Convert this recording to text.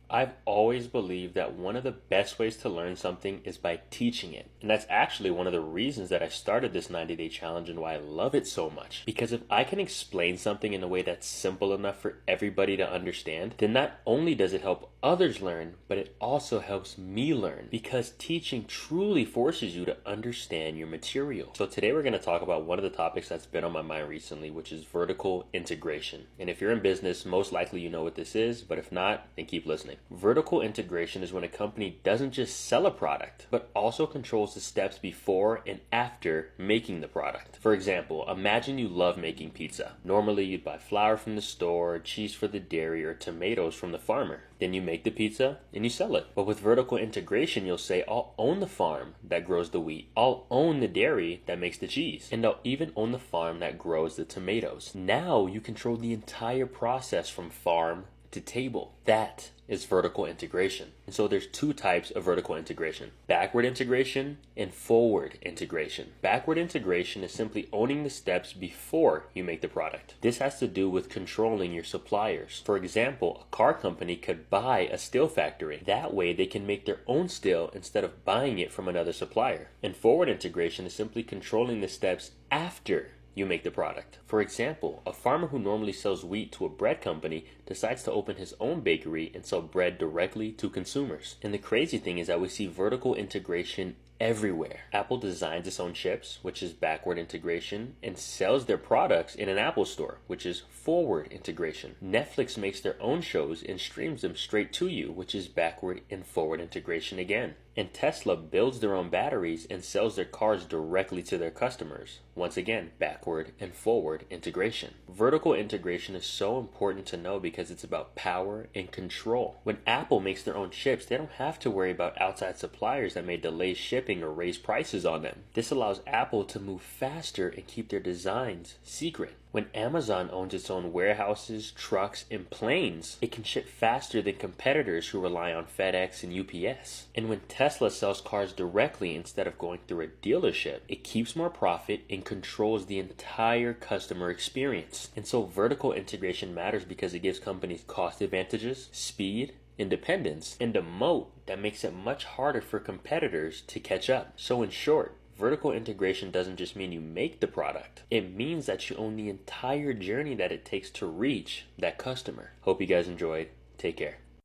I've always believed that one of the best ways to learn something is by teaching it. And that's actually one of the reasons that I started this 90-day challenge and why I love it so much. Because if I can explain something in a way that's simple enough for everybody to understand, then not only does it help others learn, but it also helps me learn. Because teaching truly forces you to understand your material. So today we're going to talk about one of the topics that's been on my mind recently, which is vertical integration. And if you're in business, most likely you know what this is, but if not, then keep listening. Vertical integration is when a company doesn't just sell a product, but also controls the steps before and after making the product. For example, imagine you love making pizza. Normally you'd buy flour from the store, cheese for the dairy, or tomatoes from the farmer. Then you make the pizza and you sell it. But with vertical integration, you'll say, I'll own the farm that grows the wheat. I'll own the dairy that makes the cheese. And I'll even own the farm that grows the tomatoes. Now you control the entire process from farm to table. That is vertical integration. And so there's two types of vertical integration: backward integration and forward integration. Backward integration is simply owning the steps before you make the product. This has to do with controlling your suppliers. For example, a car company could buy a steel factory. That way they can make their own steel instead of buying it from another supplier. And forward integration is simply controlling the steps after you make the product. For example, a farmer who normally sells wheat to a bread company decides to open his own bakery and sell bread directly to consumers. And the crazy thing is that we see vertical integration everywhere. Apple designs its own chips, which is backward integration, and sells their products in an Apple store, which is forward integration. Netflix makes their own shows and streams them straight to you, which is backward and forward integration again. And Tesla builds their own batteries and sells their cars directly to their customers. Once again, backward and forward integration. Vertical integration is so important to know because it's about power and control. When Apple makes their own chips, they don't have to worry about outside suppliers that may delay shipping or raise prices on them. This allows Apple to move faster and keep their designs secret. When Amazon owns its own warehouses, trucks, and planes, it can ship faster than competitors who rely on FedEx and UPS. And when Tesla sells cars directly instead of going through a dealership, it keeps more profit and controls the entire customer experience. And so vertical integration matters because it gives companies cost advantages, speed, independence, and a moat that makes it much harder for competitors to catch up. So in short, vertical integration doesn't just mean you make the product. It means that you own the entire journey that it takes to reach that customer. Hope you guys enjoyed. Take care.